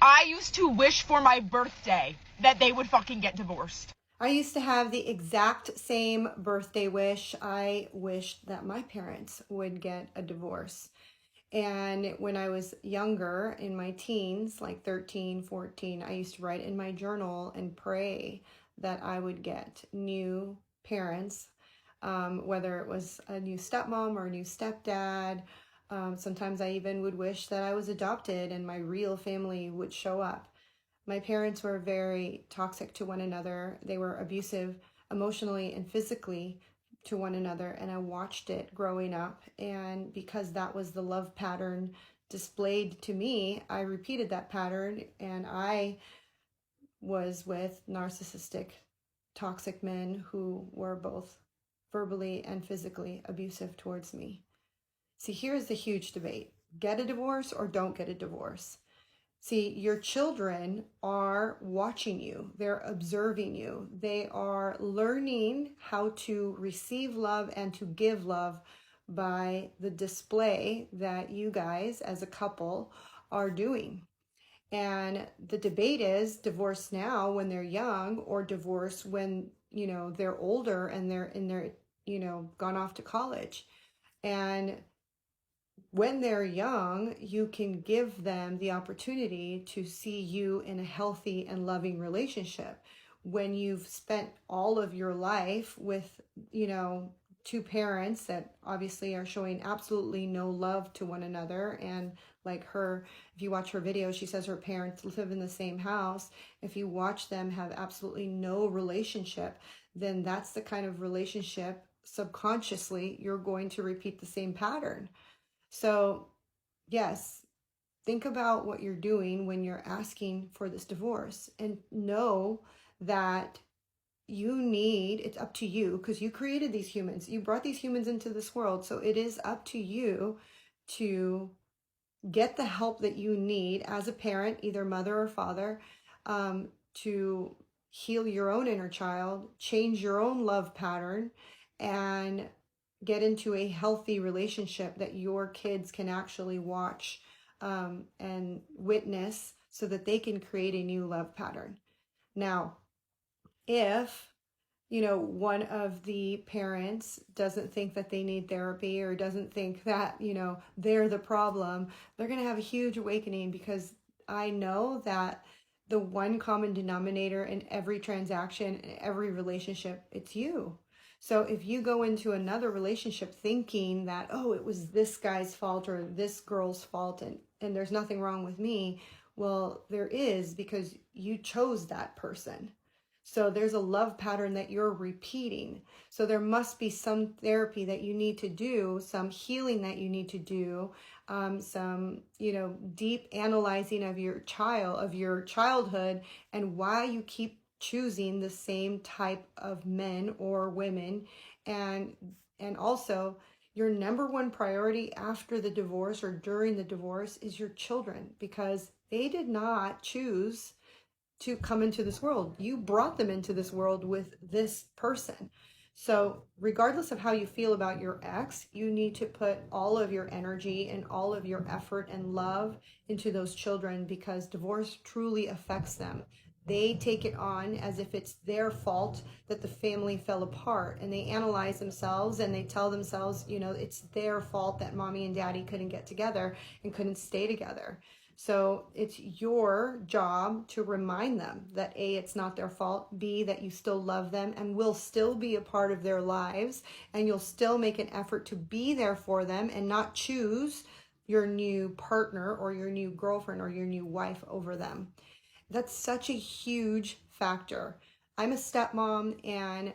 I used to wish for my birthday that they would fucking get divorced. I used to have the exact same birthday wish. I wished that my parents would get a divorce. And when I was younger, in my teens, like 13, 14, I used to write in my journal and pray that I would get new parents, whether it was a new stepmom or a new stepdad. Sometimes I even would wish that I was adopted and my real family would show up. My parents were very toxic to one another. They were abusive emotionally and physically to one another, and I watched it growing up. And because that was the love pattern displayed to me, I repeated that pattern, and I was with narcissistic, toxic men who were both verbally and physically abusive towards me. See, here's the huge debate: get a divorce or don't get a divorce. See, your children are watching you. They're observing you. They are learning how to receive love and to give love by the display that you guys as a couple are doing. And the debate is divorce now when they're young or divorce when, they're older and they're in their, gone off to college. And when they're young, you can give them the opportunity to see you in a healthy and loving relationship. When you've spent all of your life with, two parents that obviously are showing absolutely no love to one another, and like her, if you watch her video, she says her parents live in the same house. If you watch them have absolutely no relationship, then that's the kind of relationship subconsciously you're going to repeat the same pattern. So, yes, think about what you're doing when you're asking for this divorce, and know that it's up to you, because you created these humans. You brought these humans into this world. So it is up to you to get the help that you need as a parent, either mother or father, to heal your own inner child, change your own love pattern, and get into a healthy relationship that your kids can actually watch and witness, so that they can create a new love pattern. Now, if one of the parents doesn't think that they need therapy, or doesn't think that, they're the problem, they're going to have a huge awakening, because I know that the one common denominator in every transaction, in every relationship, it's you. So if you go into another relationship thinking that, oh, it was this guy's fault or this girl's fault, and there's nothing wrong with me, well, there is, because you chose that person. So there's a love pattern that you're repeating. So there must be some therapy that you need to do, some healing that you need to do, some, deep analyzing of your childhood, and why you keep choosing the same type of men or women. And also, your number one priority after the divorce or during the divorce is your children, because they did not choose to come into this world. You brought them into this world with this person. So regardless of how you feel about your ex, you need to put all of your energy and all of your effort and love into those children, because divorce truly affects them. They take it on as if it's their fault that the family fell apart, and they analyze themselves and they tell themselves, it's their fault that mommy and daddy couldn't get together and couldn't stay together. So it's your job to remind them that A, it's not their fault, B, that you still love them and will still be a part of their lives, and you'll still make an effort to be there for them and not choose your new partner or your new girlfriend or your new wife over them. That's such a huge factor. I'm a stepmom, and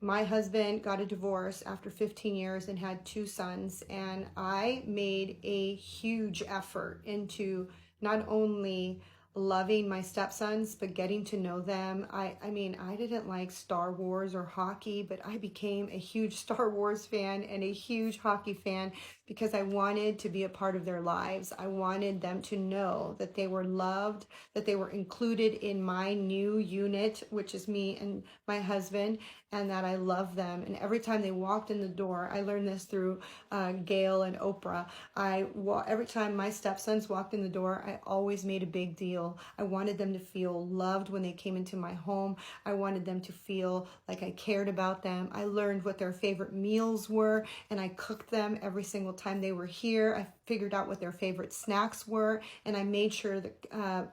my husband got a divorce after 15 years and had 2 sons. And I made a huge effort into not only loving my stepsons, but getting to know them. I mean, I didn't like Star Wars or hockey, but I became a huge Star Wars fan and a huge hockey fan, because I wanted to be a part of their lives. I wanted them to know that they were loved, that they were included in my new unit, which is me and my husband, and that I love them. And every time they walked in the door, I learned this through Gail and Oprah. Every time my stepsons walked in the door, I always made a big deal I wanted them to feel loved when they came into my home. I wanted them to feel like I cared about them. I learned what their favorite meals were, and I cooked them every single time they were here. I figured out what their favorite snacks were, and I made sure the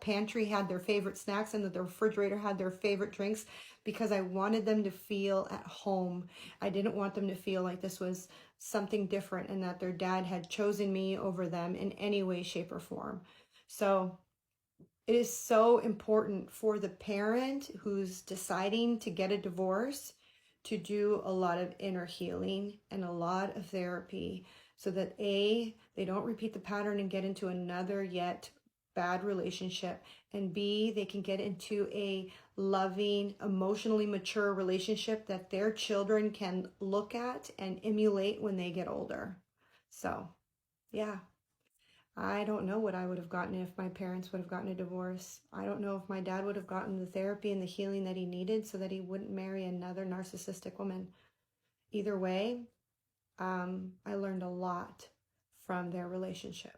pantry had their favorite snacks and that the refrigerator had their favorite drinks, because I wanted them to feel at home. I didn't want them to feel like this was something different and that their dad had chosen me over them in any way, shape, or form. So it is so important for the parent who's deciding to get a divorce to do a lot of inner healing and a lot of therapy, so that A, they don't repeat the pattern and get into another yet bad relationship, and B, they can get into a loving, emotionally mature relationship that their children can look at and emulate when they get older. So, yeah. I don't know what I would have gotten if my parents would have gotten a divorce. I don't know if my dad would have gotten the therapy and the healing that he needed so that he wouldn't marry another narcissistic woman. Either way, I learned a lot from their relationship.